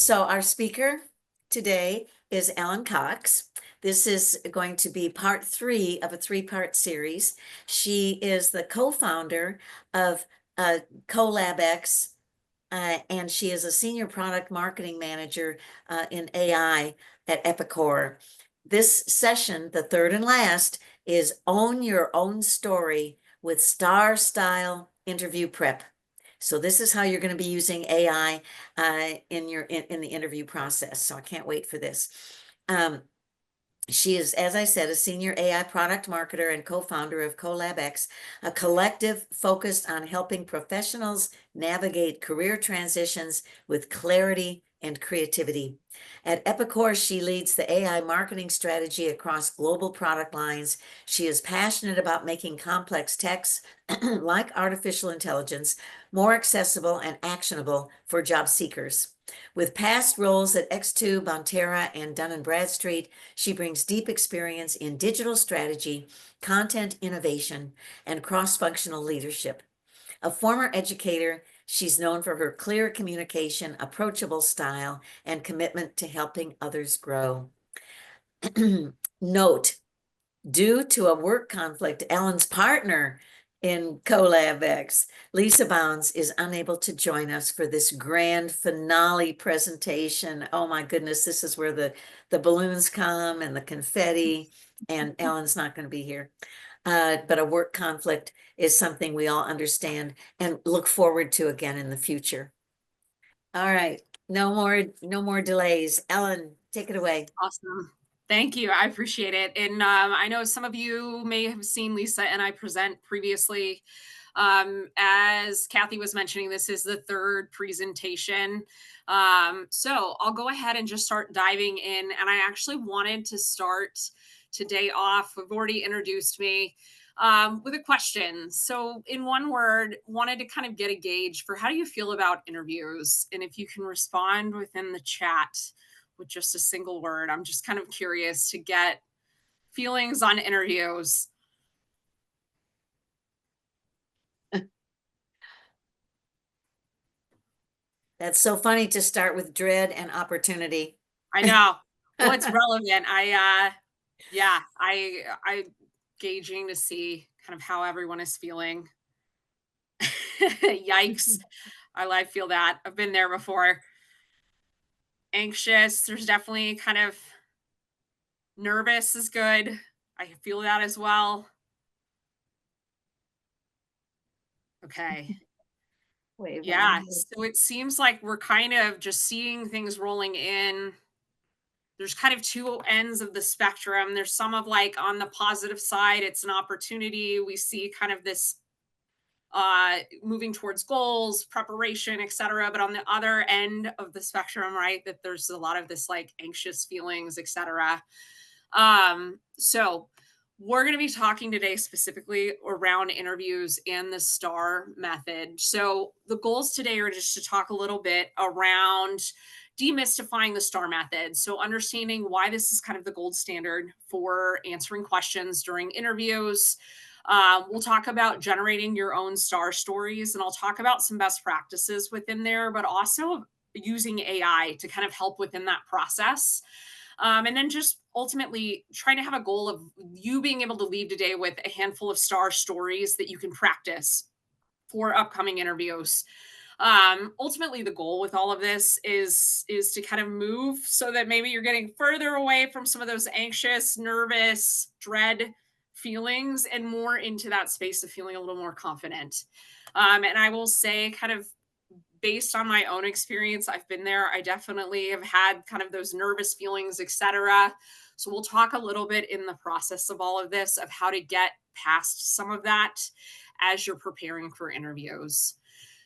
So our speaker today is Ellen Cox. This is going to be part 3 of a 3-part series. She is the co-founder of CoLabX, and she is a senior product marketing manager in AI at Epicor. This session, the third and last, is Own Your Own Story with Star Style Interview Prep. So this is how you're going to be using AI in the interview process. So I can't wait for this. She is, as I said, a senior AI product marketer and co-founder of CoLabX, a collective focused on helping professionals navigate career transitions with clarity and creativity. At Epicor, she leads the AI marketing strategy across global product lines. She is passionate about making complex texts like artificial intelligence more accessible and actionable for job seekers. With past roles at X2, Bonterra, and Dun & Bradstreet, she brings deep experience in digital strategy, content innovation, and cross-functional leadership. A former educator, she's known for her clear communication, approachable style, and commitment to helping others grow. Note, due to a work conflict, Ellen's partner in CoLabX, Lisa Bounds, is unable to join us for this grand finale presentation. Oh my goodness, this is where the balloons come and the confetti, and Ellen's not going to be here. But a work conflict is something we all understand and look forward to again in the future. All right, no more delays. Ellen, take it away. Awesome. Thank you. I appreciate it. And I know some of you may have seen Lisa and I present previously. As Kathy was mentioning, this is the third presentation. So I'll go ahead and just start diving in. And I actually wanted to start today off. We've already introduced me with a question. So in one word, wanted to kind of get a gauge for how do you feel about interviews? And if you can respond within the chat with just a single word. I'm just kind of curious to get feelings on interviews. That's so funny to start with dread and opportunity. I know. Well, it's relevant. I gauging to see kind of how everyone is feeling. Yikes. I feel that. I've been there before. Anxious. There's definitely kind of nervous is good. I feel that as well. Okay. Wave Yeah. So it seems like we're kind of just seeing things rolling in. There's kind of two ends of the spectrum. There's some of like on the positive side, it's an opportunity. We see kind of this moving towards goals, preparation, etc. But on the other end of the spectrum, right, that there's a lot of this like anxious feelings, etc. So we're going to be talking today specifically around interviews and the STAR method. So the goals today are just to talk a little bit around demystifying the STAR method. So understanding why this is kind of the gold standard for answering questions during interviews. We'll talk about generating your own STAR stories, and I'll talk about some best practices within there, but also using AI to kind of help within that process. And then just ultimately trying to have a goal of you being able to leave today with a handful of STAR stories that you can practice for upcoming interviews. Ultimately, the goal with all of this is to kind of move so that maybe you're getting further away from some of those anxious, nervous, dread feelings and more into that space of feeling a little more confident. And I will say, kind of based on my own experience, I've been there. I definitely have had kind of those nervous feelings, etc. So we'll talk a little bit in the process of all of this of how to get past some of that as you're preparing for interviews.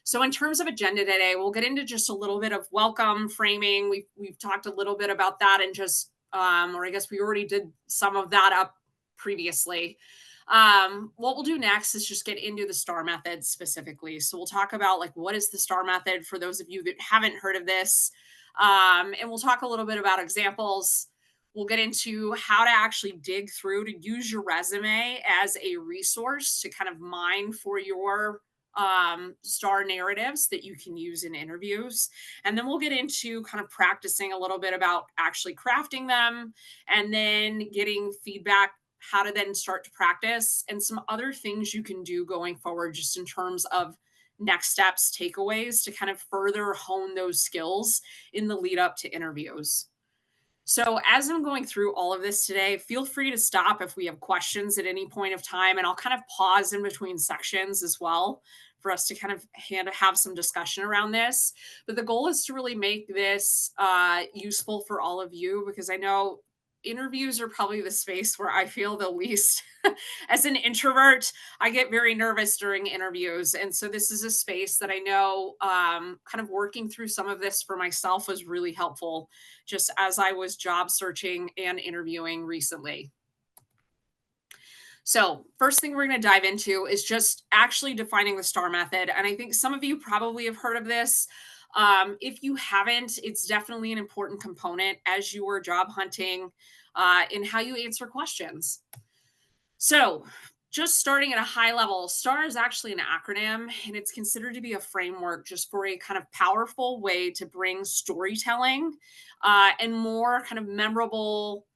So in terms of agenda today, we'll get into just a little bit of welcome framing. We've talked a little bit about that and just, or I guess we already did some of that up previously. What we'll do next is just get into the STAR method specifically. So we'll talk about like, what is the STAR method for those of you that haven't heard of this? And we'll talk a little bit about examples. We'll get into how to actually dig through to use your resume as a resource to kind of mine for your star narratives that you can use in interviews. And then we'll get into kind of practicing a little bit about actually crafting them and then getting feedback how to then start to practice and some other things you can do going forward, just in terms of next steps, takeaways to kind of further hone those skills in the lead up to interviews. So, as I'm going through all of this today, feel free to stop if we have questions at any point of time, and I'll kind of pause in between sections as well for us to kind of have some discussion around this. But the goal is to really make this useful for all of you, because I know interviews are probably the space where I feel the least. As an introvert, I get very nervous during interviews. And so, this is a space that I know kind of working through some of this for myself was really helpful just as I was job searching and interviewing recently. So, first thing we're going to dive into is just actually defining the STAR method. And I think some of you probably have heard of this. If you haven't, it's definitely an important component as you are job hunting in how you answer questions. So, just starting at a high level, STAR is actually an acronym, and it's considered to be a framework just for a kind of powerful way to bring storytelling and more kind of memorable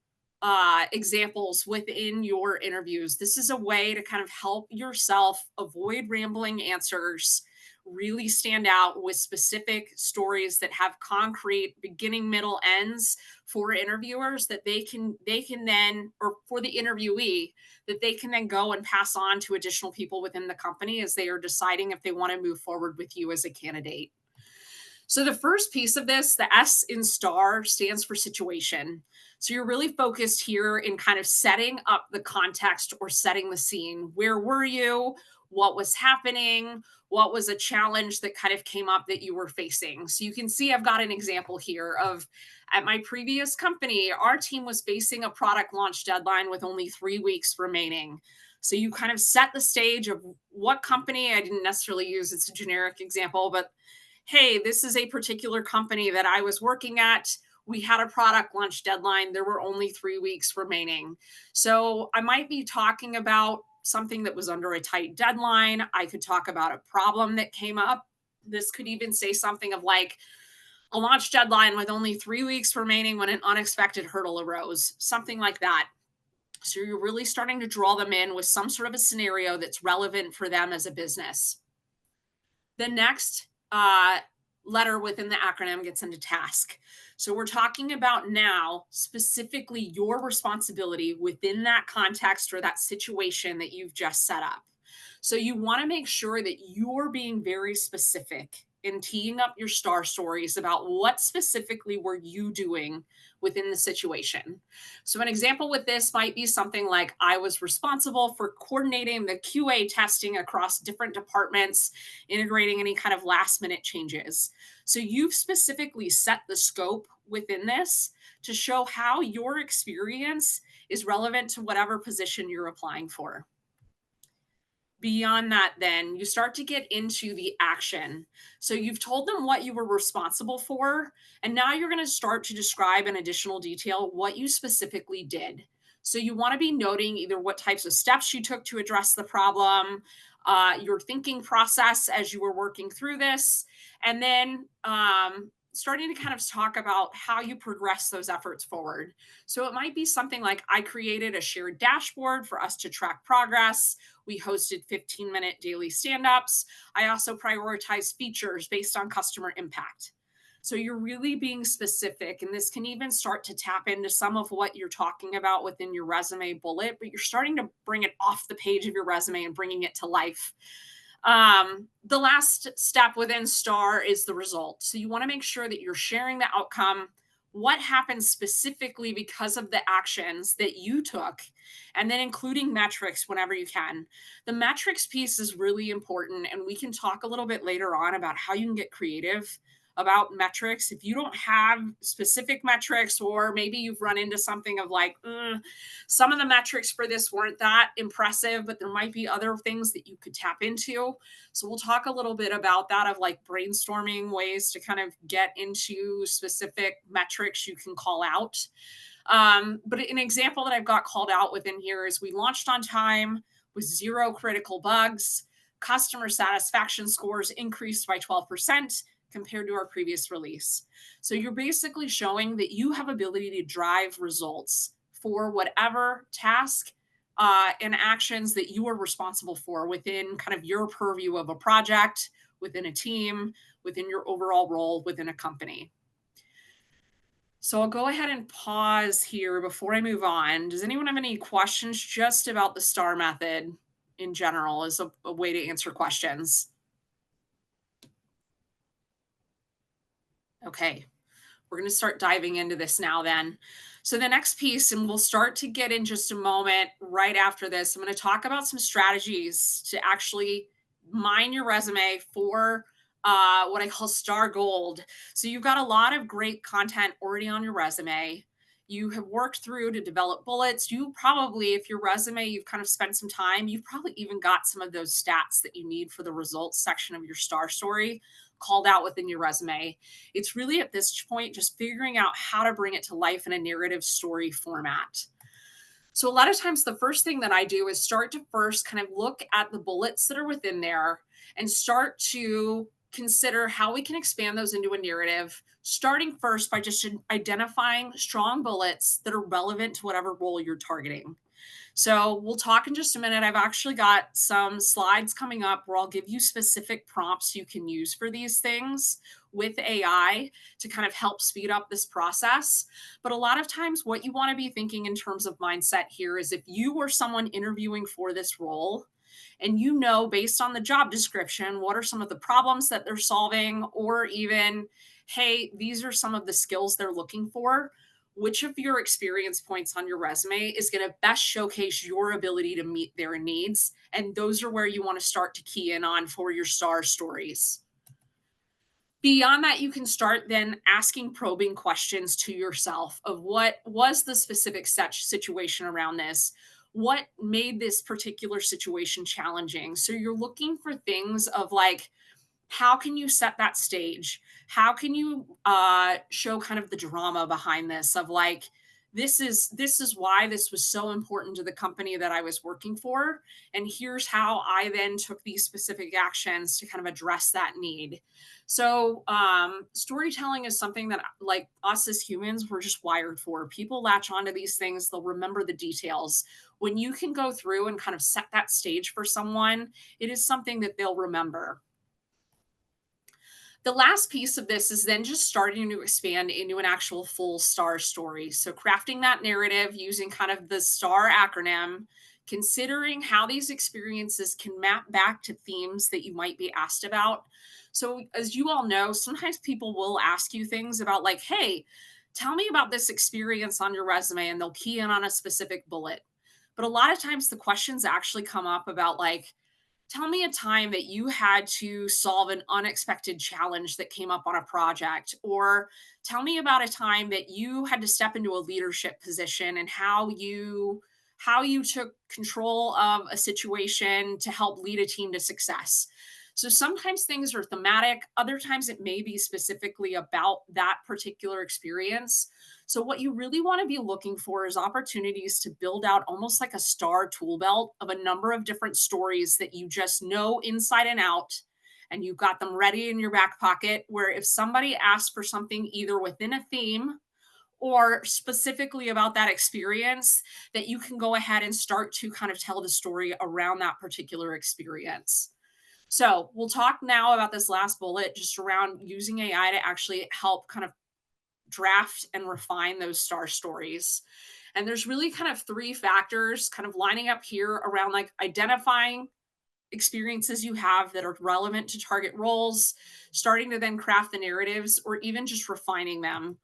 examples within your interviews. This is a way to kind of help yourself avoid rambling answers, really stand out with specific stories that have concrete beginning, middle, ends for interviewers that they can then, or for the interviewee, that they can then go and pass on to additional people within the company as they are deciding if they want to move forward with you as a candidate. So the first piece of this, the S in STAR, stands for situation. So you're really focused here in kind of setting up the context or setting the scene. Where were you? What was happening? What was a challenge that kind of came up that you were facing? So you can see I've got an example here of, at my previous company, our team was facing a product launch deadline with only 3 weeks remaining. So you kind of set the stage of what company. I didn't necessarily use, it's a generic example, but hey, this is a particular company that I was working at. We had a product launch deadline. There were only 3 weeks remaining. So I might be talking about something that was under a tight deadline. I could talk about a problem that came up. This could even say something of like a launch deadline with only 3 weeks remaining when an unexpected hurdle arose, something like that. So you're really starting to draw them in with some sort of a scenario that's relevant for them as a business. The next letter within the acronym gets into task. So we're talking about now specifically your responsibility within that context or that situation that you've just set up. So you want to make sure that you're being very specific in teeing up your star stories about what specifically were you doing within the situation. So an example with this might be something like, I was responsible for coordinating the QA testing across different departments, integrating any kind of last minute changes. So you've specifically set the scope within this to show how your experience is relevant to whatever position you're applying for. Beyond that, then you start to get into the action. So you've told them what you were responsible for, and now you're going to start to describe in additional detail what you specifically did. So you want to be noting either what types of steps you took to address the problem, your thinking process as you were working through this, and then starting to kind of talk about how you progress those efforts forward. So it might be something like, I created a shared dashboard for us to track progress. We hosted 15-minute daily stand-ups. I also prioritized features based on customer impact. So you're really being specific, and this can even start to tap into some of what you're talking about within your resume bullet, but you're starting to bring it off the page of your resume and bringing it to life. The last step within STAR is the result. So you want to make sure that you're sharing the outcome, what happened specifically because of the actions that you took, and then including metrics whenever you can. The metrics piece is really important, and we can talk a little bit later on about how you can get creative about metrics. If you don't have specific metrics, or maybe you've run into something of like, some of the metrics for this weren't that impressive, but there might be other things that you could tap into. So we'll talk a little bit about that, of like brainstorming ways to kind of get into specific metrics you can call out. But an example that I've got called out within here is, we launched on time with 0 critical bugs. customer satisfaction scores increased by 12% compared to our previous release. So you're basically showing that you have ability to drive results for whatever task and actions that you are responsible for within kind of your purview of a project, within a team, within your overall role within a company. So I'll go ahead and pause here before I move on. Does anyone have any questions just about the STAR method in general as a way to answer questions? Okay, we're going to start diving into this now then. So the next piece, and we'll start to get in just a moment right after this, I'm going to talk about some strategies to actually mine your resume for what I call star gold. So you've got a lot of great content already on your resume. You have worked through to develop bullets. You probably, if your resume, you've kind of spent some time, you've probably even got some of those stats that you need for the results section of your star story called out within your resume. It's really at this point just figuring out how to bring it to life in a narrative story format. So, a lot of times, the first thing that I do is start to first kind of look at the bullets that are within there and start to consider how we can expand those into a narrative, starting first by just identifying strong bullets that are relevant to whatever role you're targeting. So we'll talk in just a minute. I've actually got some slides coming up where I'll give you specific prompts you can use for these things with AI to kind of help speed up this process. But a lot of times, what you want to be thinking in terms of mindset here is if you were someone interviewing for this role, and you know based on the job description what are some of the problems that they're solving, or even hey, these are some of the skills they're looking for, which of your experience points on your resume is going to best showcase your ability to meet their needs, and those are where you want to start to key in on for your star stories. Beyond that, you can start then asking probing questions to yourself of what was the specific such situation around this, what made this particular situation challenging. So you're looking for things of like, how can you set that stage? How can you show kind of the drama behind this of like, this is why this was so important to the company that I was working for, and here's how I then took these specific actions to kind of address that need. So storytelling is something that like us as humans we're just wired for. People latch onto these things, they'll remember the details. When you can go through and kind of set that stage for someone, it is something that they'll remember. The last piece of this is then just starting to expand into an actual full star story. So, crafting that narrative using kind of the STAR acronym, considering how these experiences can map back to themes that you might be asked about. So, as you all know, sometimes people will ask you things about, like, hey, tell me about this experience on your resume, and they'll key in on a specific bullet. But a lot of times the questions actually come up about, like, tell me a time that you had to solve an unexpected challenge that came up on a project, or tell me about a time that you had to step into a leadership position and how you took control of a situation to help lead a team to success. So sometimes things are thematic, other times it may be specifically about that particular experience. So, what you really want to be looking for is opportunities to build out almost like a star tool belt of a number of different stories that you just know inside and out. And you've got them ready in your back pocket. Where if somebody asks for something either within a theme or specifically about that experience, that you can go ahead and start to kind of tell the story around that particular experience. So, we'll talk now about this last bullet just around using AI to actually help kind of draft and refine those star stories. And there's really kind of three factors kind of lining up here around like identifying experiences you have that are relevant to target roles, starting to then craft the narratives, or even just refining them.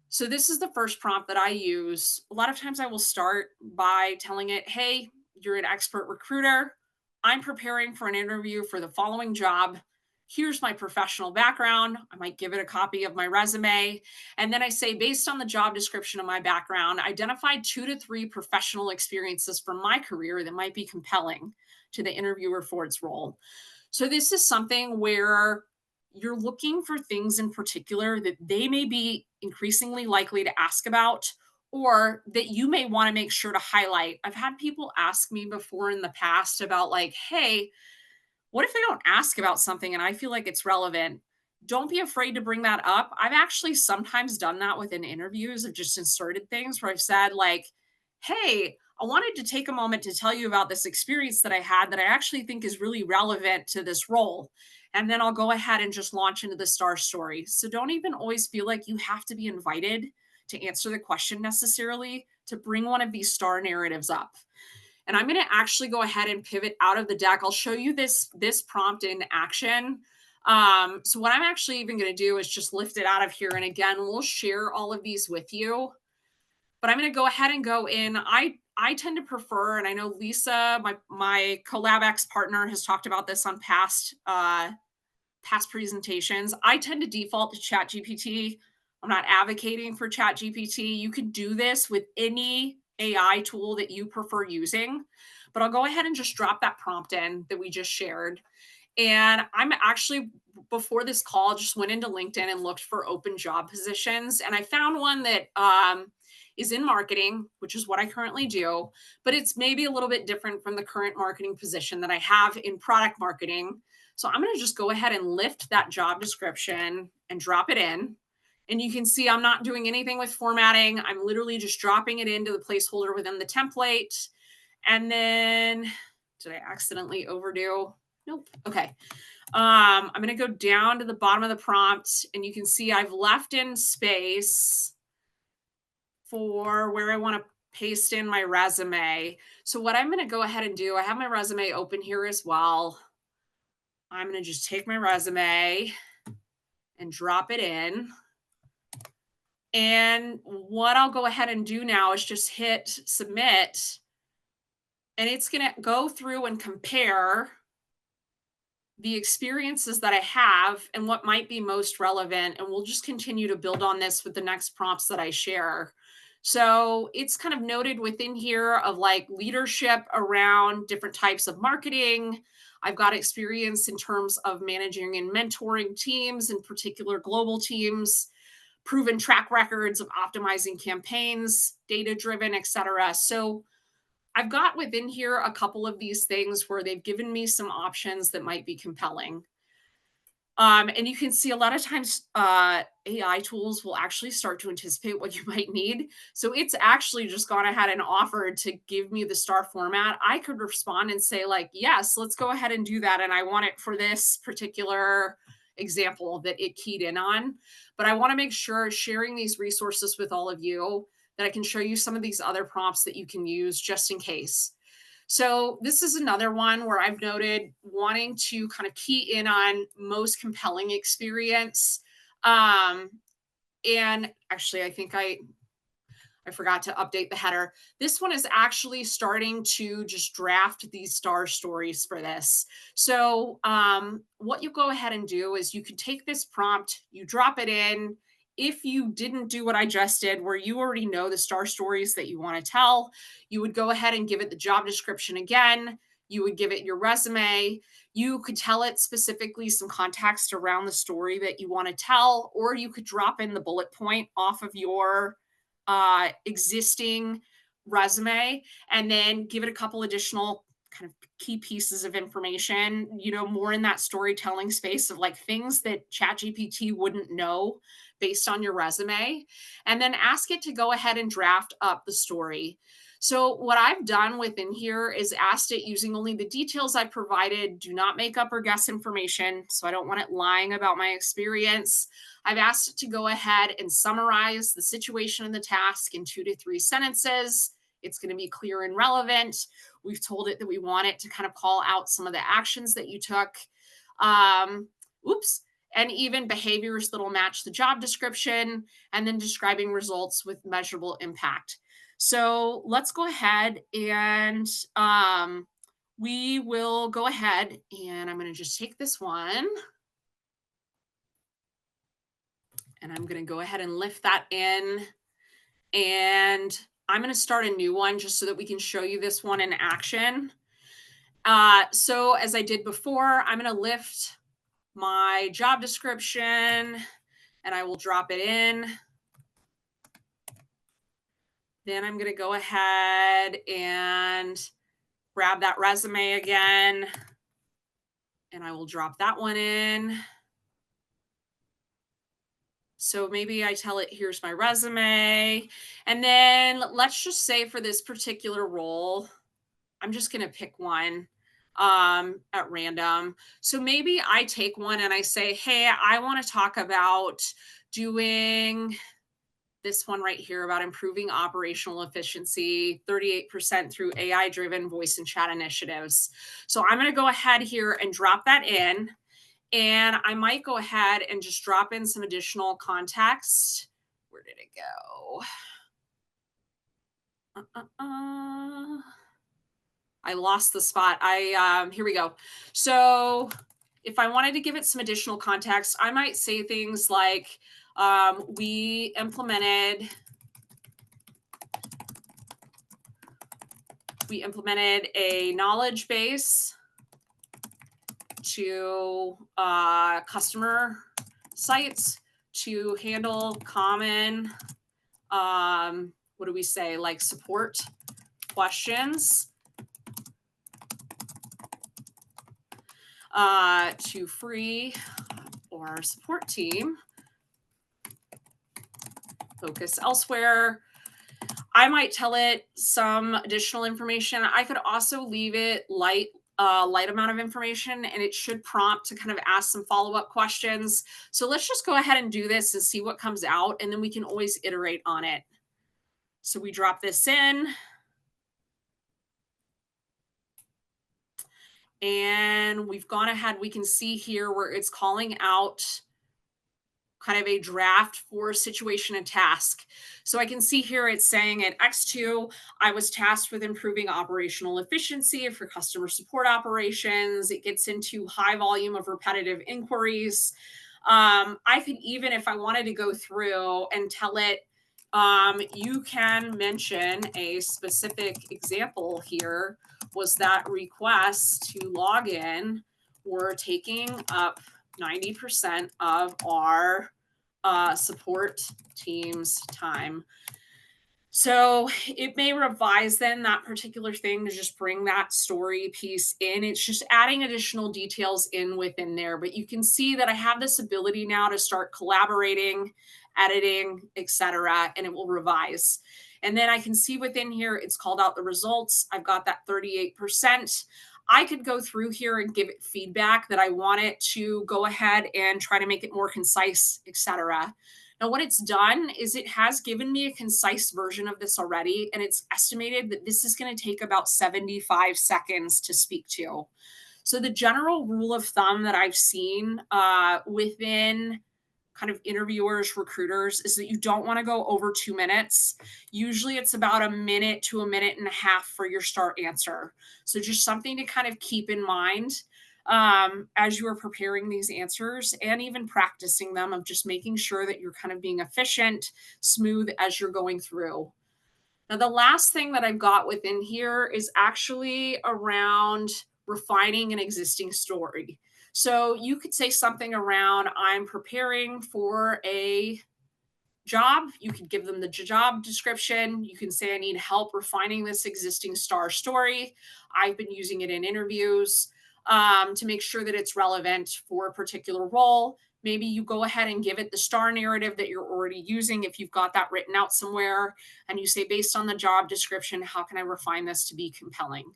So, this is the first prompt that I use. A lot of times I will start by telling it, hey, you're an expert recruiter. I'm preparing for an interview for the following job. Here's my professional background. I might give it a copy of my resume. And then I say, based on the job description of my background, identify 2 to 3 professional experiences from my career that might be compelling to the interviewer for its role. So, this is something where you're looking for things in particular that they may be increasingly likely to ask about, or that you may want to make sure to highlight. I've had people ask me before in the past about, like, hey, What if they don't ask about something and I feel like it's relevant? Don't be afraid to bring that up. I've actually sometimes done that within interviews. I've just inserted things where I've said, like, hey, I wanted to take a moment to tell you about this experience that I had that I actually think is really relevant to this role. And then I'll go ahead and just launch into the star story. So don't even always feel like you have to be invited to answer the question necessarily to bring one of these star narratives up. And I'm going to actually go ahead and pivot out of the deck. I'll show you this prompt in action. So what I'm actually even going to do is just lift it out of here. And again, we'll share all of these with you. But I'm going to go ahead and go in. I tend to prefer, and I know Lisa, my CollabX partner, has talked about this on past presentations. I tend to default to ChatGPT. I'm not advocating for ChatGPT. You can do this with any AI tool that you prefer using, but I'll go ahead and just drop that prompt in that we just shared. And I'm actually, before this call, just went into LinkedIn and looked for open job positions. And I found one that is in marketing, which is what I currently do, but it's maybe a little bit different from the current marketing position that I have in product marketing. So I'm going to just go ahead and lift that job description and drop it in. And you can see I'm not doing anything with formatting. I'm literally just dropping it into the placeholder within the template. And then, did I accidentally overdo? Nope. Okay. I'm going to go down to the bottom of the prompt and you can see I've left in space for where I want to paste in my resume. So what I'm going to go ahead and do, I have my resume open here as well. I'm going to just take my resume and drop it in. And what I'll go ahead and do now is just hit submit. And it's going to go through and compare the experiences that I have and what might be most relevant. And we'll just continue to build on this with the next prompts that I share. So it's kind of noted within here of like leadership around different types of marketing. I've got experience in terms of managing and mentoring teams, in particular global teams, proven track records of optimizing campaigns, data driven, et cetera. So I've got within here a couple of these things where they've given me some options that might be compelling. And you can see a lot of times AI tools will actually start to anticipate what you might need. So it's actually just gone ahead and offered to give me the star format. I could respond and say, like, yes, let's go ahead and do that. And I want it for this particular example that it keyed in on. But I want to make sure sharing these resources with all of you that I can show you some of these other prompts that you can use just in case. So this is another one where I've noted wanting to kind of key in on most compelling experience. And actually, I think I forgot to update the header. This one is actually starting to just draft these star stories for this. So what you go ahead and do is you can take this prompt, you drop it in. If you didn't do what I just did, where you already know the star stories that you want to tell, you would go ahead and give it the job description again. You would give it your resume. You could tell it specifically some context around the story that you want to tell, or you could drop in the bullet point off of your existing resume and then give it a couple additional kind of key pieces of information, more in that storytelling space of like things that ChatGPT wouldn't know based on your resume, and then ask it to go ahead and draft up the story. So what I've done within here is asked it using only the details I provided. Do not make up or guess information. So I don't want it lying about my experience. I've asked it to go ahead and summarize the situation and the task in 2 to 3 sentences. It's going to be clear and relevant. We've told it that we want it to kind of call out some of the actions that you took. And even behaviors that'll match the job description, and then describing results with measurable impact. So let's go ahead and we will go ahead and I'm going to just take this one. And I'm going to go ahead and lift that in. And I'm going to start a new one just so that we can show you this one in action. So as I did before, I'm going to lift my job description and I will drop it in. Then I'm going to go ahead and grab that resume again and I will drop that one in. So maybe I tell it, here's my resume. And then let's just say for this particular role, I'm just going to pick one at random. So maybe I take one and I say, hey, I want to talk about doing this one right here about improving operational efficiency 38% through AI driven voice and chat initiatives. So I'm going to go ahead here and drop that in. And I might go ahead and just drop in some additional context. Where did it go? I lost the spot. Here we go. So if I wanted to give it some additional context, I might say things like, we implemented a knowledge base to customer sites to handle common, what do we say, like support questions, to free our support team focus elsewhere. I might tell it some additional information. I could also leave it light amount of information, and it should prompt to kind of ask some follow-up questions. So let's just go ahead and do this and see what comes out, and then we can always iterate on it. So we drop this in, and we've gone ahead. We can see here where it's calling out kind of a draft for situation and task. So I can see here it's saying at X2, I was tasked with improving operational efficiency for customer support operations. It gets into high volume of repetitive inquiries. I could even, if I wanted to go through and tell it, you can mention a specific example here was that requests to log in were taking up 90% of our support team's time. So it may revise then that particular thing to just bring that story piece in. It's just adding additional details in within there. But you can see that I have this ability now to start collaborating, editing, etc., and it will revise. And then I can see within here, it's called out the results. I've got that 38%. I could go through here and give it feedback that I want it to go ahead and try to make it more concise, etc. Now, what it's done is it has given me a concise version of this already, and it's estimated that this is going to take about 75 seconds to speak to. So the general rule of thumb that I've seen within kind of interviewers, recruiters, is that you don't want to go over 2 minutes. Usually it's about a minute to a minute and a half for your start answer. So just something to kind of keep in mind as you are preparing these answers and even practicing them, of just making sure that you're kind of being efficient, smooth as you're going through. Now, the last thing that I've got within here is actually around refining an existing story. So you could say something around, I'm preparing for a job. You could give them the job description. You can say, I need help refining this existing star story. I've been using it in interviews to make sure that it's relevant for a particular role. Maybe you go ahead and give it the star narrative that you're already using if you've got that written out somewhere. And you say, based on the job description, how can I refine this to be compelling?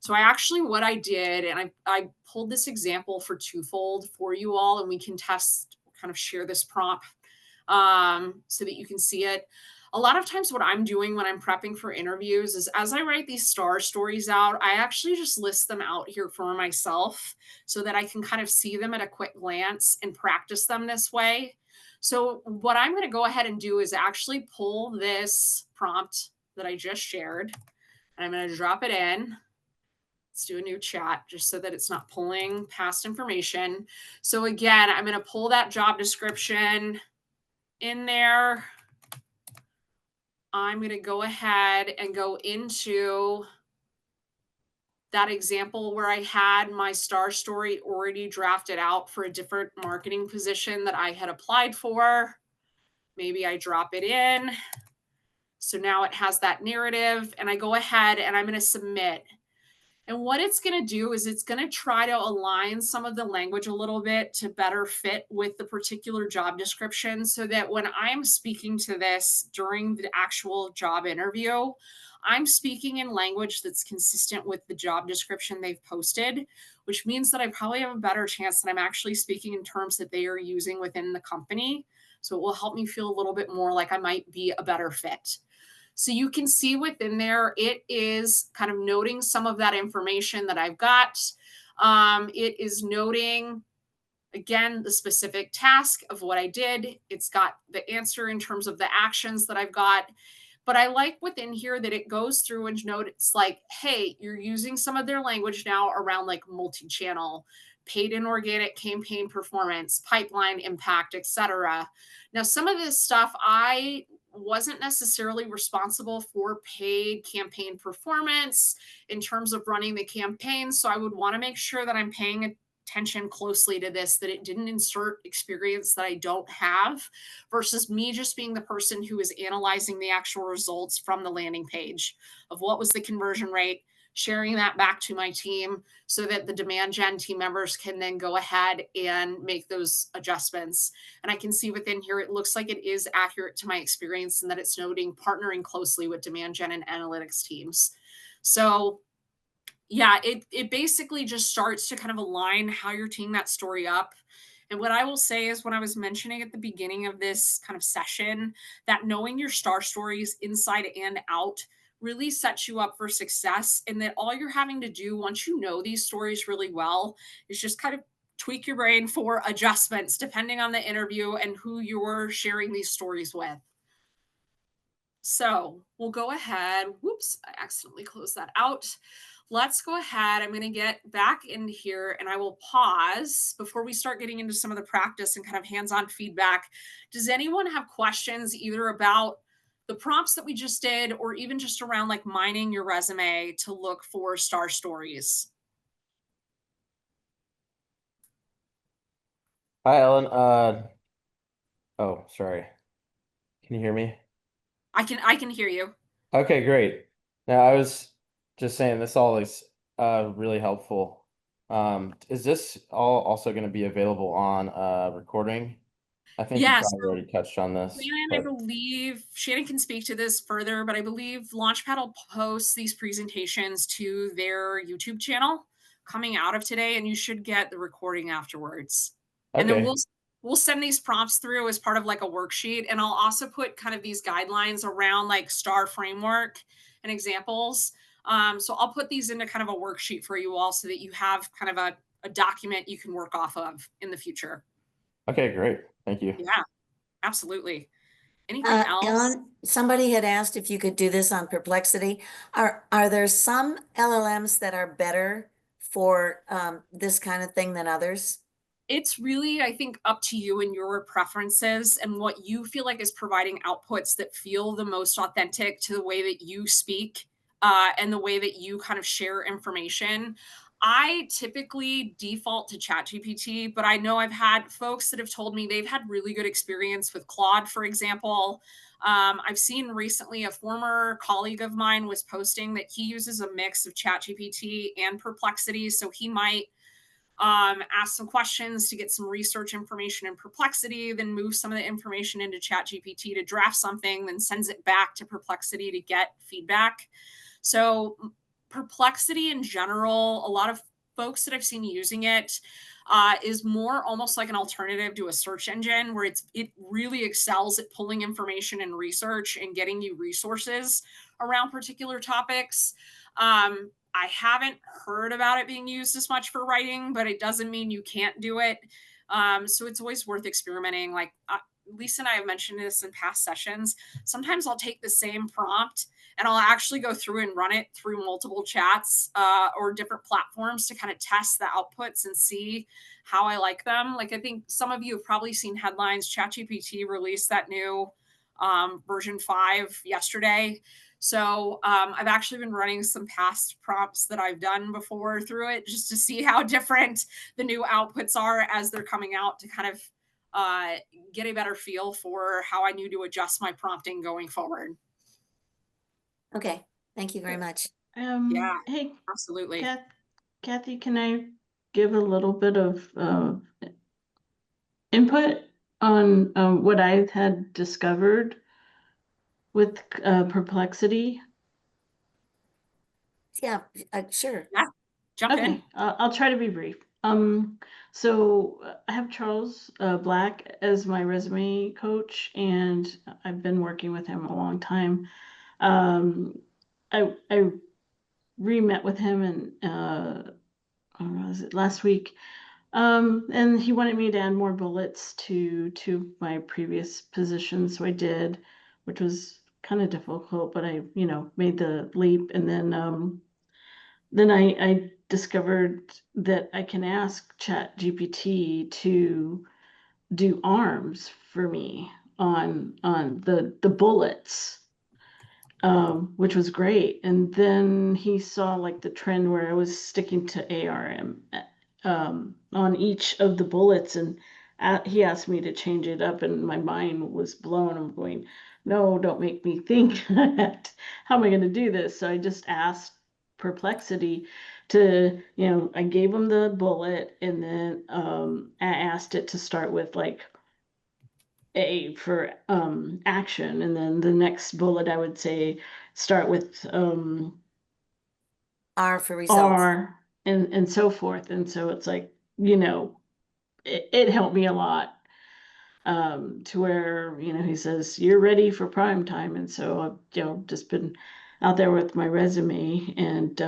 So I actually, what I did, and I pulled this example for twofold for you all, and we can test, kind of share this prompt so that you can see it. A lot of times what I'm doing when I'm prepping for interviews is, as I write these star stories out, I actually just list them out here for myself so that I can kind of see them at a quick glance and practice them this way. So what I'm going to go ahead and do is actually pull this prompt that I just shared, and I'm going to drop it in. Let's do a new chat just so that it's not pulling past information. So again, I'm going to pull that job description in there. I'm going to go ahead and go into that example where I had my star story already drafted out for a different marketing position that I had applied for. Maybe I drop it in. So now it has that narrative, and I go ahead and I'm going to submit. And what it's going to do is it's going to try to align some of the language a little bit to better fit with the particular job description so that when I'm speaking to this during the actual job interview, I'm speaking in language that's consistent with the job description they've posted, which means that I probably have a better chance that I'm actually speaking in terms that they are using within the company. So it will help me feel a little bit more like I might be a better fit. So you can see within there, it is kind of noting some of that information that I've got. It is noting, again, the specific task of what I did. It's got the answer in terms of the actions that I've got. But I like within here that it goes through and notes like, hey, you're using some of their language now around like multi-channel, paid and organic campaign performance, pipeline impact, etc. Now, some of this stuff I wasn't necessarily responsible for paid campaign performance in terms of running the campaign. So I would want to make sure that I'm paying attention closely to this, that it didn't insert experience that I don't have versus me just being the person who is analyzing the actual results from the landing page of what was the conversion rate, sharing that back to my team so that the demand gen team members can then go ahead and make those adjustments. And I can see within here, it looks like it is accurate to my experience and that it's noting partnering closely with demand gen and analytics teams. So yeah, it basically just starts to kind of align how you're teeing that story up. And what I will say is when I was mentioning at the beginning of this kind of session that knowing your star stories inside and out really sets you up for success, and that all you're having to do once you know these stories really well is just kind of tweak your brain for adjustments depending on the interview and who you're sharing these stories with. So we'll go ahead. Whoops, I accidentally closed that out. Let's go ahead. I'm going to get back in here and I will pause before we start getting into some of the practice and kind of hands on feedback. Does anyone have questions either about the prompts that we just did or even just around like mining your resume to look for star stories? Hi, Ellen. Oh, sorry. Can you hear me? I can hear you. Okay, great. Now, I was just saying this all is really helpful. Is this all also going to be available on recording? I think you Yes. probably already touched on this, Shannon, I but believe Shannon can speak to this further, but I believe Launchpad will post these presentations to their YouTube channel coming out of today, and you should get the recording afterwards. And then okay. we'll send these prompts through as part of like a worksheet, and I'll also put kind of these guidelines around like STAR framework and examples. So I'll put these into kind of a worksheet for you all so that you have kind of a document you can work off of in the future. Okay, great. Thank you. Yeah, absolutely. Anything else? Ellen, somebody had asked if you could do this on Perplexity. Are there some LLMs that are better for this kind of thing than others? It's really, I think, up to you and your preferences and what you feel like is providing outputs that feel the most authentic to the way that you speak and the way that you kind of share information. I typically default to ChatGPT, but I know I've had folks that have told me they've had really good experience with Claude, for example. I've seen recently a former colleague of mine was posting that he uses a mix of ChatGPT and Perplexity. So he might ask some questions to get some research information in Perplexity, then move some of the information into ChatGPT to draft something, then sends it back to Perplexity to get feedback. So, Perplexity in general, a lot of folks that I've seen using it is more almost like an alternative to a search engine where it really excels at pulling information and research and getting you resources around particular topics. I haven't heard about it being used as much for writing, but it doesn't mean you can't do it. So it's always worth experimenting. Like Lisa and I have mentioned this in past sessions. Sometimes I'll take the same prompt and I'll actually go through and run it through multiple chats or different platforms to kind of test the outputs and see how I like them. Like I think some of you have probably seen headlines. ChatGPT released that new version 5 yesterday. So I've actually been running some past prompts that I've done before through it just to see how different the new outputs are as they're coming out to kind of uh, get a better feel for how I need to adjust my prompting going forward. Okay, thank you very much. Yeah, Hey, absolutely. Kath, Kathy, can I give a little bit of input on what I had discovered with perplexity? Yeah, sure. Yeah, jump in. Okay, I'll try to be brief. So I have Charles Black as my resume coach, and I've been working with him a long time. I re-met with him and was it last week? And he wanted me to add more bullets to my previous position, so I did, which was kind of difficult, but I, made the leap. And then I discovered that I can ask Chat GPT to do arms for me on the bullets, which was great. And then he saw like the trend where I was sticking to ARM on each of the bullets, and he asked me to change it up, and my mind was blown. I'm going, no, don't make me think that. How am I going to do this? So I just asked Perplexity to, I gave him the bullet, and then I asked it to start with like A for action, and then the next bullet I would say start with R for results. R, and so forth. And so it's like, it helped me a lot, to where, he says you're ready for prime time. And so I've, just been out there with my resume and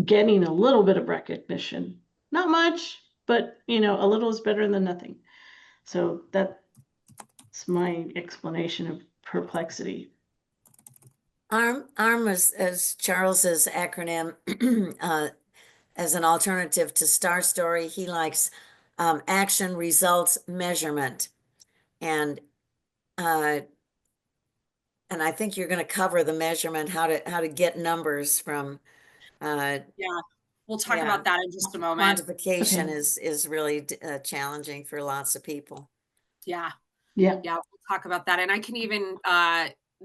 getting a little bit of recognition. Not much, but a little is better than nothing. So that's my explanation of perplexity. ARM as Charles's acronym, as an alternative to Star Story. He likes action, results, measurement. And uh, and I think you're going to cover the measurement, how to get numbers from Yeah, we'll talk yeah, about that in just a moment. quantification Okay. is really challenging for lots of people. Yeah, Yeah. yeah, we'll talk about that. And I can even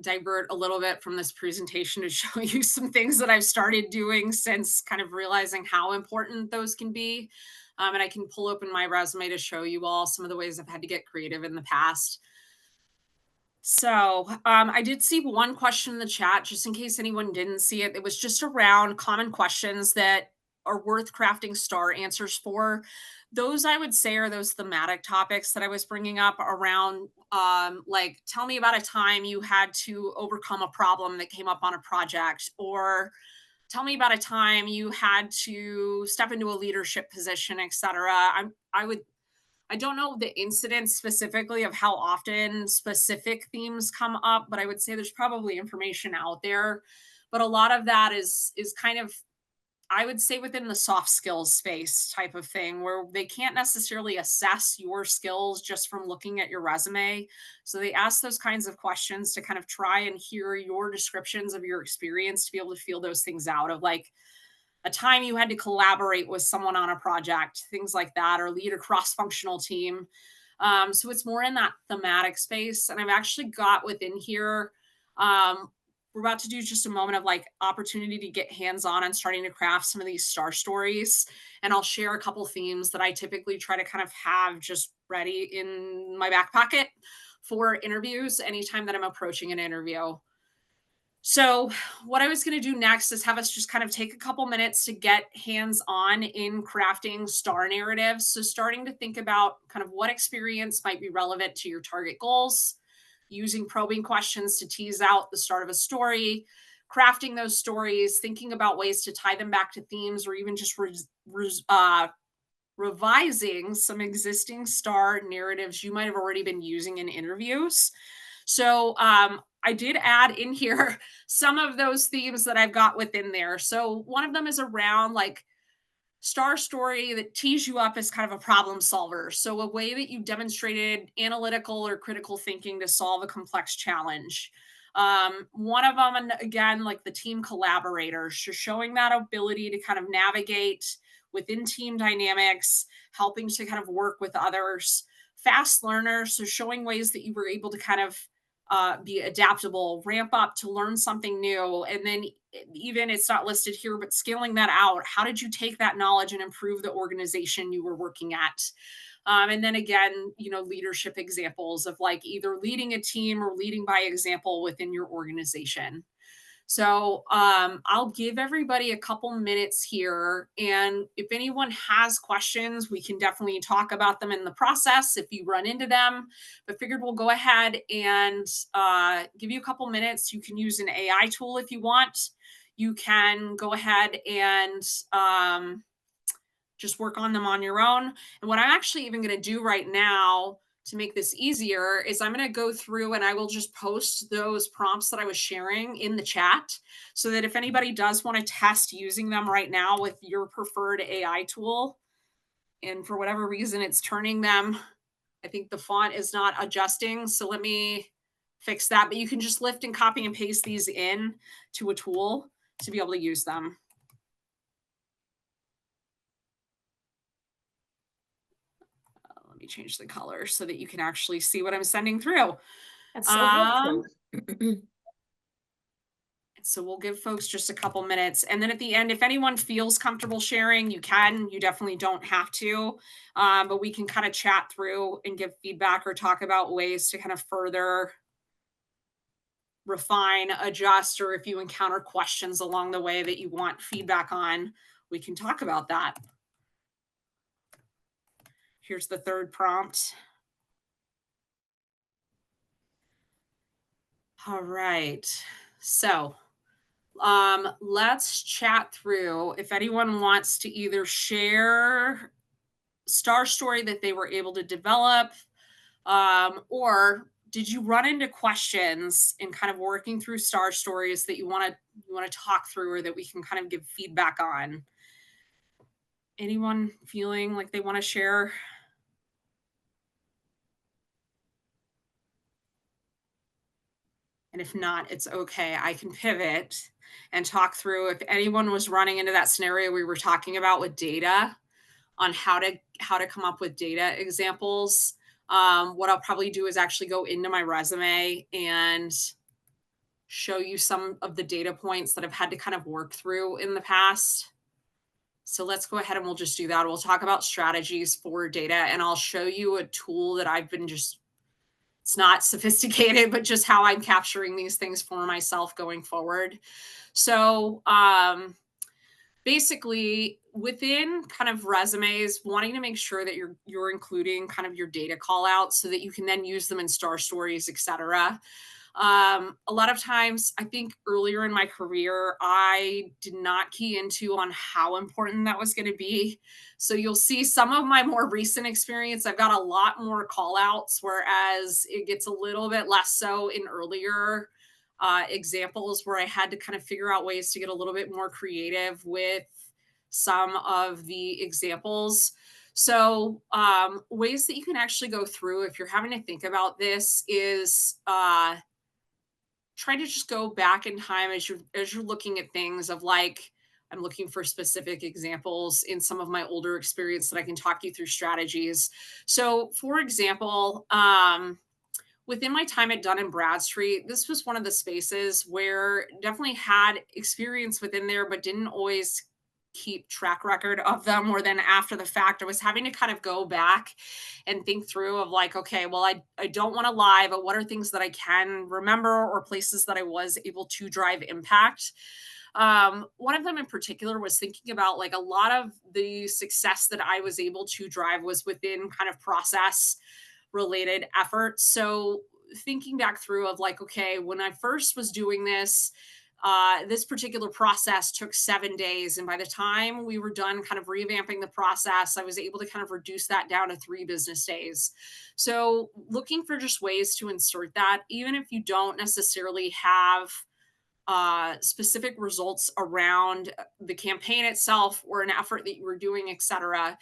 divert a little bit from this presentation to show you some things that I've started doing since kind of realizing how important those can be. And I can pull open my resume to show you all some of the ways I've had to get creative in the past. So I did see one question in the chat, just in case anyone didn't see it. It was just around common questions that are worth crafting star answers for. Those I would say are those thematic topics that I was bringing up around, like, tell me about a time you had to overcome a problem that came up on a project, or tell me about a time you had to step into a leadership position, etc. I don't know the incidents specifically of how often specific themes come up, but I would say there's probably information out there. But a lot of that is kind of, I would say, within the soft skills space type of thing, where they can't necessarily assess your skills just from looking at your resume. So they ask those kinds of questions to kind of try and hear your descriptions of your experience to be able to feel those things out of, like, a time you had to collaborate with someone on a project, things like that, or lead a cross functional team. So it's more in that thematic space. And I've actually got within here, we're about to do just a moment of like opportunity to get hands on and starting to craft some of these star stories. And I'll share a couple themes that I typically try to kind of have just ready in my back pocket for interviews anytime that I'm approaching an interview. So, what I was going to do next is have us just kind of take a couple minutes to get hands on in crafting star narratives. So, starting to think about kind of what experience might be relevant to your target goals, using probing questions to tease out the start of a story, crafting those stories, thinking about ways to tie them back to themes, or even just revising some existing star narratives you might have already been using in interviews. So I did add in here some of those themes that I've got within there. So one of them is around like star story that tees you up as kind of a problem solver. So a way that you demonstrated analytical or critical thinking to solve a complex challenge. One of them, and again, like the team collaborators, just showing that ability to kind of navigate within team dynamics, helping to kind of work with others. Fast learners, so showing ways that you were able to kind of be adaptable, ramp up to learn something new. And then even it's not listed here, but scaling that out. How did you take that knowledge and improve the organization you were working at? And then again, leadership examples of like either leading a team or leading by example within your organization. So I'll give everybody a couple minutes here. And if anyone has questions, we can definitely talk about them in the process if you run into them. But figured we'll go ahead and give you a couple minutes. You can use an AI tool if you want. You can go ahead and just work on them on your own. And what I'm actually even going to do right now to make this easier is I'm going to go through and I will just post those prompts that I was sharing in the chat so that if anybody does want to test using them right now with your preferred AI tool, and for whatever reason it's turning them, I think the font is not adjusting. So let me fix that. But you can just lift and copy and paste these in to a tool to be able to use them. Let me change the color so that you can actually see what I'm sending through. That's so helpful. So we'll give folks just a couple minutes. And then at the end, if anyone feels comfortable sharing, you can. You definitely don't have to. But we can kind of chat through and give feedback or talk about ways to kind of further refine, adjust, or if you encounter questions along the way that you want feedback on, we can talk about that. Here's the third prompt. All right. So let's chat through if anyone wants to either share star story that they were able to develop, or did you run into questions in kind of working through star stories that you want to talk through or that we can kind of give feedback on? Anyone feeling like they want to share? And if not, it's okay. I can pivot and talk through if anyone was running into that scenario we were talking about with data on how to come up with data examples. What I'll probably do is actually go into my resume and show you some of the data points that I've had to kind of work through in the past. So let's go ahead and we'll just do that. We'll talk about strategies for data and I'll show you a tool that I've been it's not sophisticated, but just how I'm capturing these things for myself going forward. So basically within kind of resumes, wanting to make sure that you're including kind of your data call outs so that you can then use them in star stories, etc. A lot of times, I think earlier in my career, I did not key into on how important that was going to be. So you'll see some of my more recent experience, I've got a lot more call outs, whereas it gets a little bit less so in earlier examples where I had to kind of figure out ways to get a little bit more creative with some of the examples. So ways that you can actually go through if you're having to think about this is try to just go back in time as you're looking at things of like, I'm looking for specific examples in some of my older experience that I can talk you through strategies. So for example, within my time at Dun & Bradstreet, this was one of the spaces where definitely had experience within there, but didn't always keep track record of them. Or then after the fact, I was having to kind of go back and think through of like, okay, well, I don't want to lie, but what are things that I can remember or places that I was able to drive impact? One of them in particular was thinking about like a lot of the success that I was able to drive was within kind of process related efforts. So thinking back through of like, okay, when I first was doing this, this particular process took 7 days. And by the time we were done kind of revamping the process, I was able to kind of reduce that down to 3 business days. So looking for just ways to insert that, even if you don't necessarily have specific results around the campaign itself or an effort that you were doing, etc.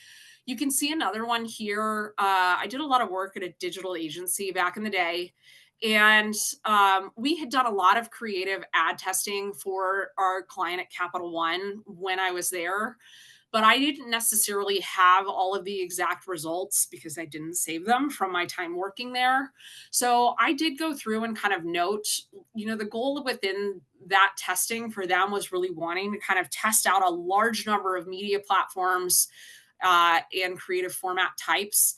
You can see another one here. I did a lot of work at a digital agency back in the day. And we had done a lot of creative ad testing for our client at Capital One when I was there. but I didn't necessarily have all of the exact results because I didn't save them from my time working there. So I did go through and kind of note, the goal within that testing for them was really wanting to kind of test out a large number of media platforms and creative format types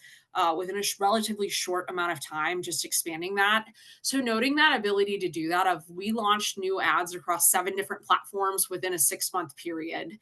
within a relatively short amount of time, just expanding that. So noting that ability to do that of we launched new ads across 7 different platforms within a 6-month period.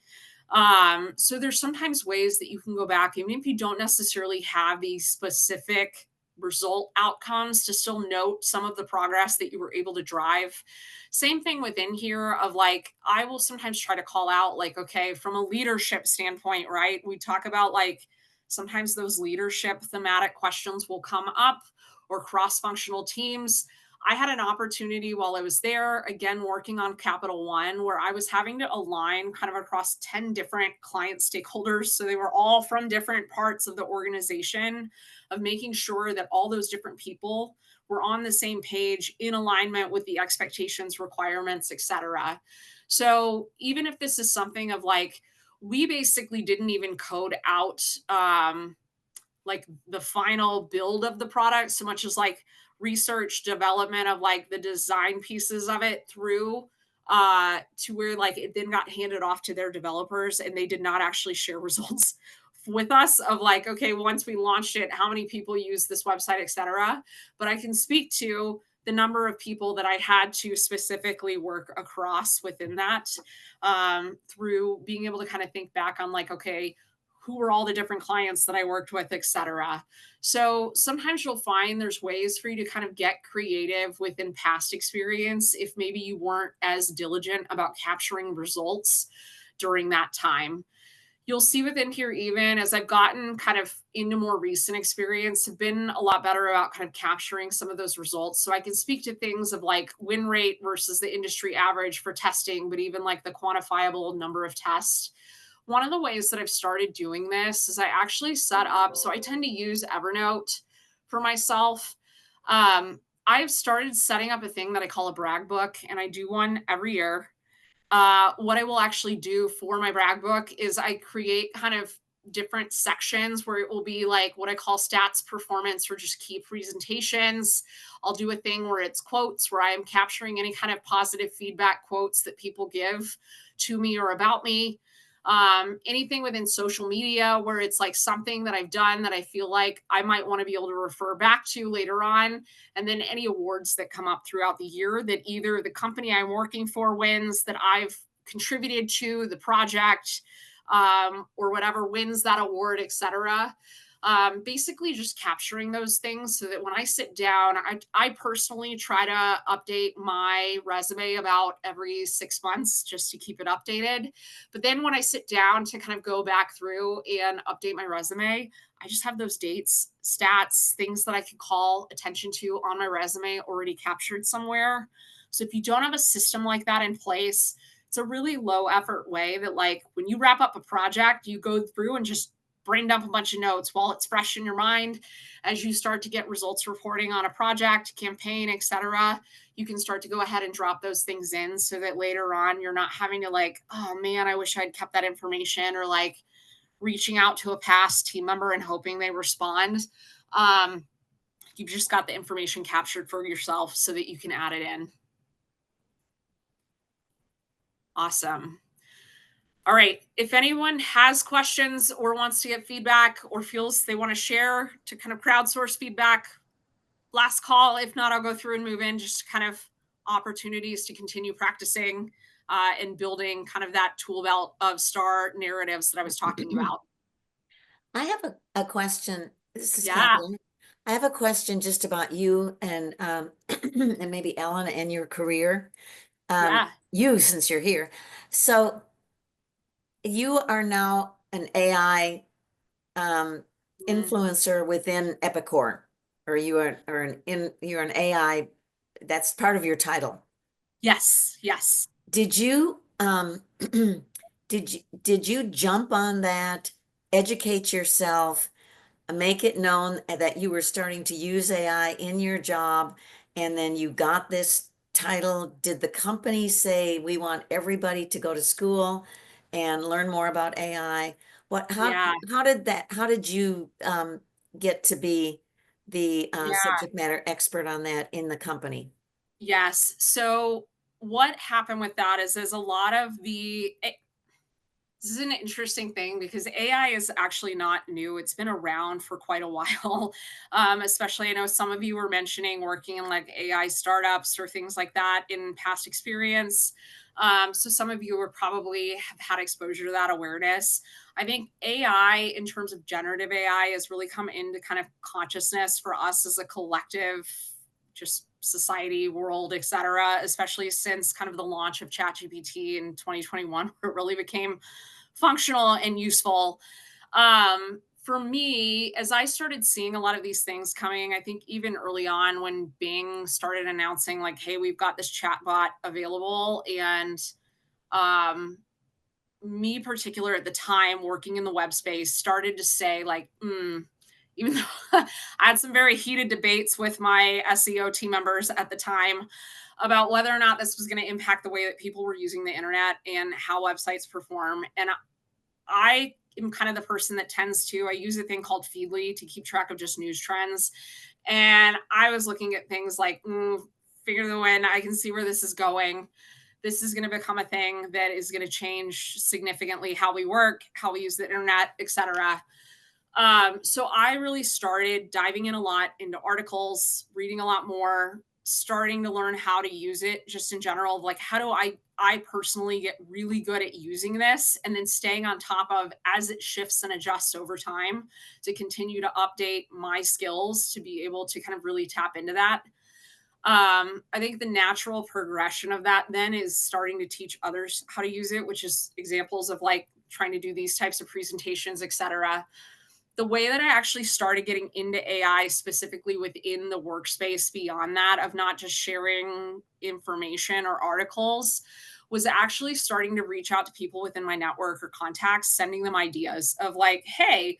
So there's sometimes ways that you can go back, even if you don't necessarily have these specific result outcomes, to still note some of the progress that you were able to drive. Same thing within here of like, I will sometimes try to call out, like, okay, from a leadership standpoint, right? We talk about like sometimes those leadership thematic questions will come up, or cross functional teams. I had an opportunity while I was there, again, working on Capital One, where I was having to align kind of across 10 different client stakeholders. So they were all from different parts of the organization, of making sure that all those different people were on the same page in alignment with the expectations, requirements, etc. So even if this is something of like, we basically didn't even code out like the final build of the product so much as like research development of like the design pieces of it through to where like it then got handed off to their developers, and they did not actually share results with us of like, okay, once we launched it, how many people use this website, etc. But I can speak to the number of people that I had to specifically work across within that, through being able to kind of think back on like, okay, who were all the different clients that I worked with, etc. So sometimes you'll find there's ways for you to kind of get creative within past experience if maybe you weren't as diligent about capturing results during that time. You'll see within here, even as I've gotten kind of into more recent experience, have been a lot better about kind of capturing some of those results. So I can speak to things of like win rate versus the industry average for testing, but even like the quantifiable number of tests. One of the ways that I've started doing this is I actually set up, so I tend to use Evernote for myself. I've started setting up a thing that I call a brag book, and I do one every year. What I will actually do for my brag book is I create kind of different sections where it will be like what I call stats, performance, or just key presentations. I'll do a thing where it's quotes, where I am capturing any kind of positive feedback quotes that people give to me or about me. Anything within social media where it's like something that I've done that I feel like I might want to be able to refer back to later on. And then any awards that come up throughout the year that either the company I'm working for wins, that I've contributed to the project, or whatever wins that award, etc. Basically just capturing those things so that when I sit down, I personally try to update my resume about every 6 months just to keep it updated. But then when I sit down to kind of go back through and update my resume, I just have those dates, stats, things that I can call attention to on my resume already captured somewhere. So if you don't have a system like that in place, it's a really low effort way that like when you wrap up a project, you go through and just brain dump a bunch of notes while it's fresh in your mind. As you start to get results reporting on a project, campaign, etc., you can start to go ahead and drop those things in so that later on you're not having to like, oh man, I wish I'd kept that information, or like reaching out to a past team member and hoping they respond. You've just got the information captured for yourself so that you can add it in. Awesome. All right. If anyone has questions or wants to get feedback or feels they want to share to kind of crowdsource feedback, last call. If not, I'll go through and move in just kind of opportunities to continue practicing and building kind of that tool belt of star narratives that I was talking about. I have a question. This is Yeah. Kathleen. I have a question just about you and and maybe Ellen and your career. Yeah. You, since you're here. So you are now an AI influencer within Epicor, or you're an AI, that's part of your title. Yes. Yes. Did you did you jump on that, educate yourself, make it known that you were starting to use AI in your job, and then you got this title? Did the company say we want everybody to go to school and learn more about AI. Yeah, How did you get to be the yeah. subject matter expert on that in the company? Yes. So what happened with that is there's a lot of this is an interesting thing because AI is actually not new. It's been around for quite a while. Especially, I know some of you were mentioning working in like AI startups or things like that in past experience. So some of you were probably have had exposure to that awareness. I think AI, in terms of generative AI, has really come into kind of consciousness for us as a collective, just society, world, et cetera, especially since kind of the launch of ChatGPT in 2021, where it really became functional and useful. For me, as I started seeing a lot of these things coming, I think even early on when Bing started announcing, like, hey, we've got this chatbot available, and um, me particular at the time working in the web space started to say like even though I had some very heated debates with my SEO team members at the time about whether or not this was going to impact the way that people were using the internet and how websites perform. And I am kind of the person that tends to, I use a thing called Feedly to keep track of just news trends. And I was looking at things like, figure the win. I can see where this is going. This is going to become a thing that is going to change significantly how we work, how we use the internet, etc. So I really started diving in a lot into articles, reading a lot more, starting to learn how to use it just in general. Like, how do I personally get really good at using this, and then staying on top of as it shifts and adjusts over time to continue to update my skills to be able to kind of really tap into that. I think the natural progression of that then is starting to teach others how to use it, which is examples of like trying to do these types of presentations, etc. The way that I actually started getting into AI specifically within the workspace beyond that of not just sharing information or articles was actually starting to reach out to people within my network or contacts, sending them ideas of like, hey,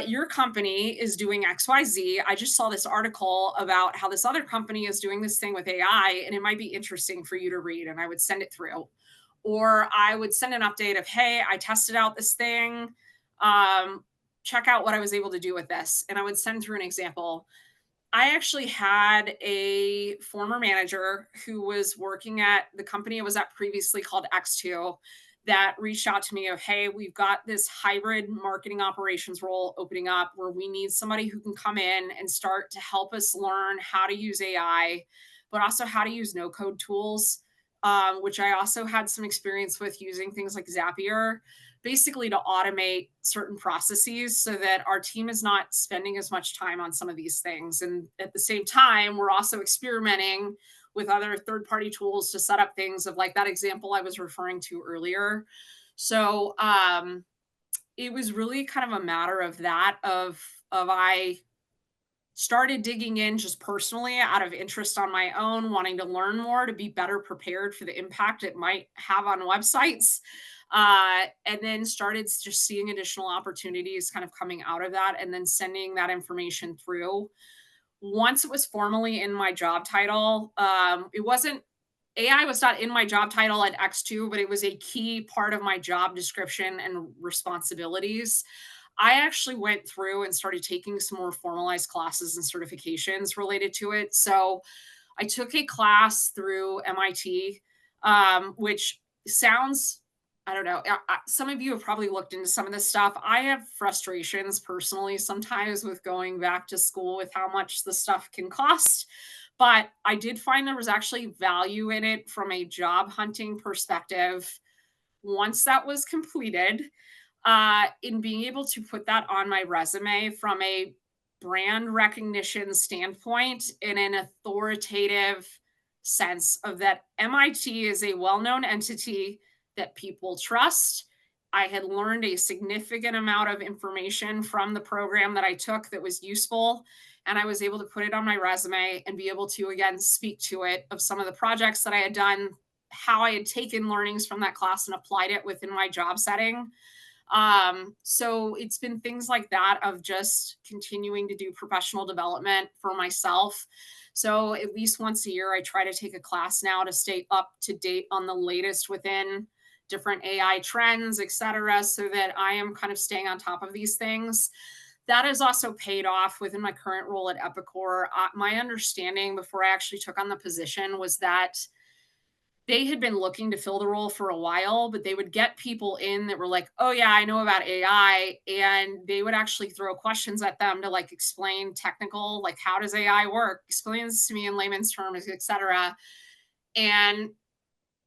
your company is doing XYZ. I just saw this article about how this other company is doing this thing with AI, and it might be interesting for you to read. And I would send it through. Or I would send an update of, hey, I tested out this thing. Um, Check out what I was able to do with this. And I would send through an example. I actually had a former manager who was working at the company I was at previously called X2 that reached out to me of, hey, we've got this hybrid marketing operations role opening up where we need somebody who can come in and start to help us learn how to use AI, but also how to use no code tools, which I also had some experience with using things like Zapier, basically to automate certain processes so that our team is not spending as much time on some of these things. And at the same time, we're also experimenting with other third party tools to set up things of like that example I was referring to earlier. So it was really kind of a matter of that of I started digging in just personally out of interest on my own, wanting to learn more to be better prepared for the impact it might have on websites. And then started just seeing additional opportunities kind of coming out of that and then sending that information through. Once it was formally in my job title, it wasn't AI was not in my job title at X2, but it was a key part of my job description and responsibilities. I actually went through and started taking some more formalized classes and certifications related to it. So I took a class through MIT, which sounds, I don't know. Some of you have probably looked into some of this stuff. I have frustrations personally sometimes with going back to school with how much the stuff can cost. But I did find there was actually value in it from a job hunting perspective once that was completed, in being able to put that on my resume from a brand recognition standpoint in an authoritative sense of that MIT is a well-known entity that people trust. I had learned a significant amount of information from the program that I took that was useful, and I was able to put it on my resume and be able to again speak to it of some of the projects that I had done, how I had taken learnings from that class and applied it within my job setting. So it's been things like that of just continuing to do professional development for myself. So at least once a year, I try to take a class now to stay up to date on the latest within different AI trends, etc., so that I am kind of staying on top of these things. That has also paid off within my current role at Epicor. My understanding before I actually took on the position was that they had been looking to fill the role for a while, but they would get people in that were like, "Oh yeah, I know about AI," and they would actually throw questions at them to like explain technical, like how does AI work? Explain this to me in layman's terms, etc. And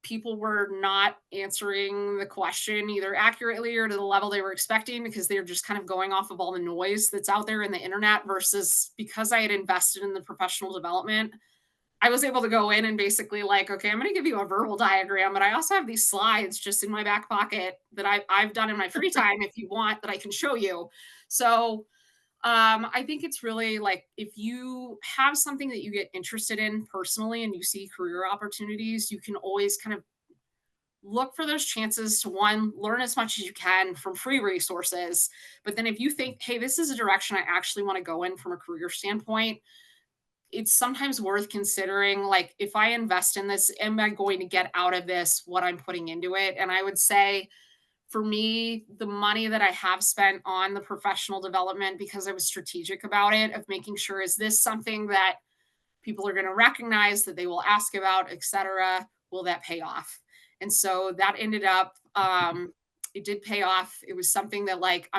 people were not answering the question either accurately or to the level they were expecting because they were just kind of going off of all the noise that's out there in the internet versus because I had invested in the professional development. I was able to go in and basically like, okay, I'm going to give you a verbal diagram, but I also have these slides just in my back pocket that I've done in my free time if you want that I can show you. So I think it's really like if you have something that you get interested in personally and you see career opportunities, you can always kind of look for those chances to one, learn as much as you can from free resources. But then if you think, hey, this is a direction I actually want to go in from a career standpoint, it's sometimes worth considering like if I invest in this, am I going to get out of this what I'm putting into it? And I would say for me, the money that I have spent on the professional development because I was strategic about it, of making sure is this something that people are going to recognize that they will ask about, etc. Will that pay off? And so that ended up it did pay off. It was something that like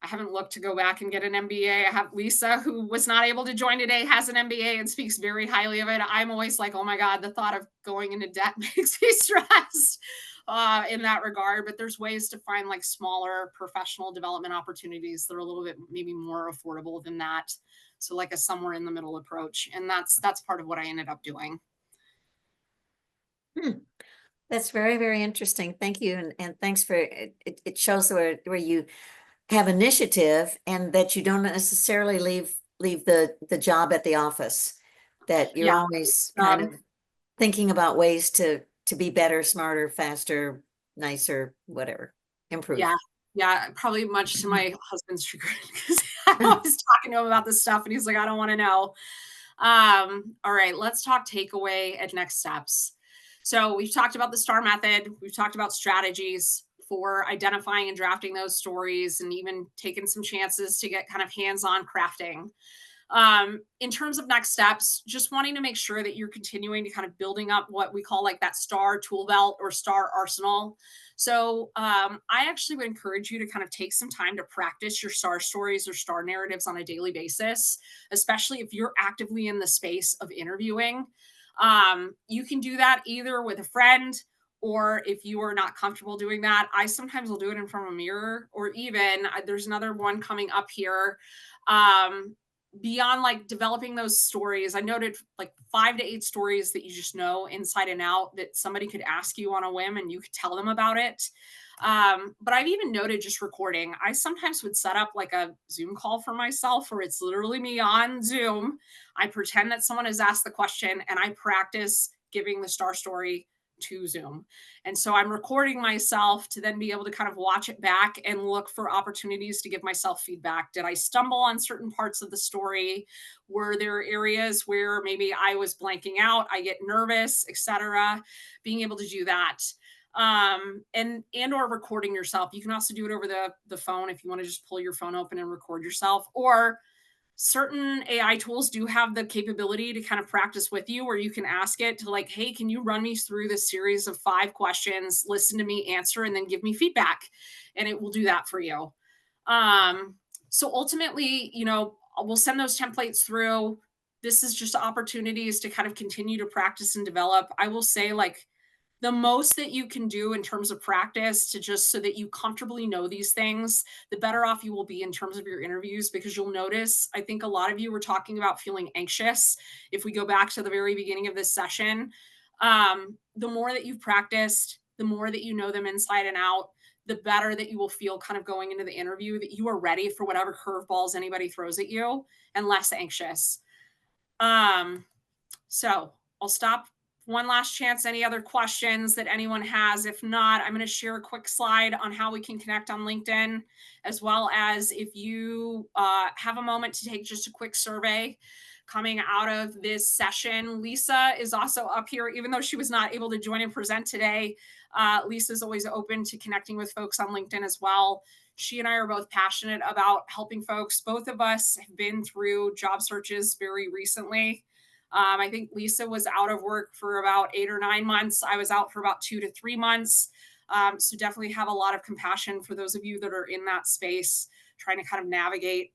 I haven't looked to go back and get an MBA. I have Lisa, who was not able to join today, has an MBA and speaks very highly of it. I'm always like, oh my God, the thought of going into debt makes me stressed in that regard. But there's ways to find like smaller professional development opportunities that are a little bit maybe more affordable than that. So like a somewhere in the middle approach. And that's part of what I ended up doing. That's very, very interesting. Thank you. And thanks for it. It shows where you have initiative and that you don't necessarily leave the job at the office, that you're Yeah. always kind of thinking about ways to be better, smarter, faster, nicer, whatever, improve. Yeah. Yeah. Probably much to my husband's chagrin because I'm always talking to him about this stuff and he's like, I don't want to know. All right, let's talk takeaway and next steps. So we've talked about the STAR method. We've talked about strategies for identifying and drafting those stories and even taking some chances to get kind of hands-on crafting. In terms of next steps, just wanting to make sure that you're continuing to kind of building up what we call like that STAR tool belt or STAR arsenal. So I actually would encourage you to kind of take some time to practice your STAR stories or STAR narratives on a daily basis, especially if you're actively in the space of interviewing. You can do that either with a friend, or if you are not comfortable doing that, I sometimes will do it in front of a mirror, or even there's another one coming up here. Beyond like developing those stories, I noted like 5 to 8 stories that you just know inside and out that somebody could ask you on a whim and you could tell them about it. But I've even noted just recording. I sometimes would set up like a Zoom call for myself where it's literally me on Zoom. I pretend that someone has asked the question and I practice giving the STAR story to Zoom. And so I'm recording myself to then be able to kind of watch it back and look for opportunities to give myself feedback. Did I stumble on certain parts of the story? Were there areas where maybe I was blanking out? I get nervous, etc. Being able to do that. And or recording yourself. You can also do it over the phone if you want to just pull your phone open and record yourself, or certain AI tools do have the capability to kind of practice with you where you can ask it to like, hey, can you run me through this series of 5 questions, listen to me answer, and then give me feedback? And it will do that for you. So ultimately, we'll send those templates through. This is just opportunities to kind of continue to practice and develop. I will say like the most that you can do in terms of practice to just so that you comfortably know these things, the better off you will be in terms of your interviews, because you'll notice, I think a lot of you were talking about feeling anxious. If we go back to the very beginning of this session, the more that you've practiced, the more that you know them inside and out, the better that you will feel kind of going into the interview, that you are ready for whatever curveballs anybody throws at you and less anxious. So I'll stop. One last chance. Any other questions that anyone has? If not, I'm going to share a quick slide on how we can connect on LinkedIn, as well as if you have a moment to take just a quick survey, coming out of this session. Lisa is also up here, even though she was not able to join and present today. Lisa's always open to connecting with folks on LinkedIn as well. She and I are both passionate about helping folks. Both of us have been through job searches very recently. I think Lisa was out of work for about 8 or 9 months. I was out for about 2 to 3 months. So definitely have a lot of compassion for those of you that are in that space, trying to kind of navigate,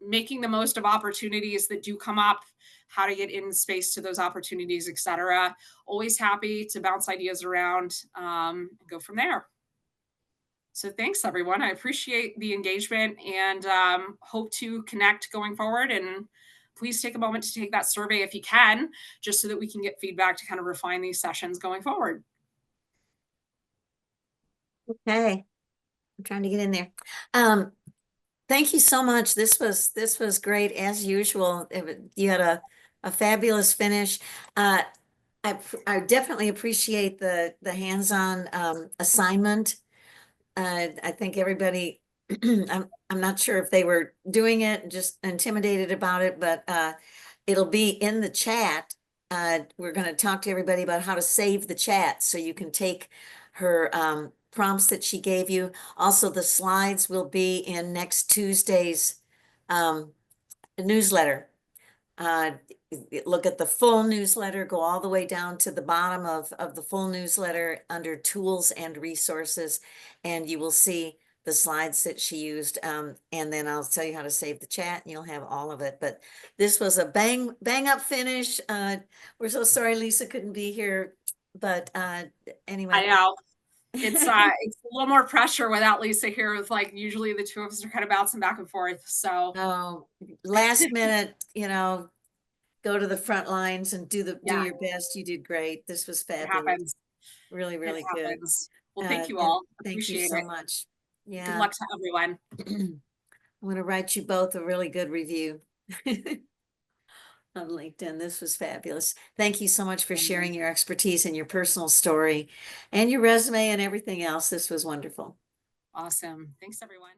making the most of opportunities that do come up, how to get in space to those opportunities, etc. Always happy to bounce ideas around and go from there. So thanks, everyone. I appreciate the engagement and hope to connect going forward. And please take a moment to take that survey if you can, just so that we can get feedback to kind of refine these sessions going forward. Okay. I'm trying to get in there. Thank you so much. This was great as usual. You had a fabulous finish. I definitely appreciate the hands-on assignment. I think everybody, I'm not sure if they were doing it, just intimidated about it, but it'll be in the chat. We're going to talk to everybody about how to save the chat so you can take her prompts that she gave you. Also, the slides will be in next Tuesday's newsletter. Look at the full newsletter, go all the way down to the bottom of the full newsletter under tools and resources, and you will see the slides that she used. And then I'll tell you how to save the chat and you'll have all of it. But this was a bang up finish. We're so sorry Lisa couldn't be here, but anyway. I know. It's a little more pressure without Lisa here. With like usually the two of us are kind of bouncing back and forth. So last minute, go to the front lines and do your best. You did great. This was fabulous. It happens. Really, really It good. happens. Well, thank you all. Thank you so much. Yeah. Good luck to everyone. I'm going to write you both a really good review on LinkedIn. This was fabulous. Thank you so much for sharing your expertise and your personal story and your resume and everything else. This was wonderful. Awesome. Thanks, everyone.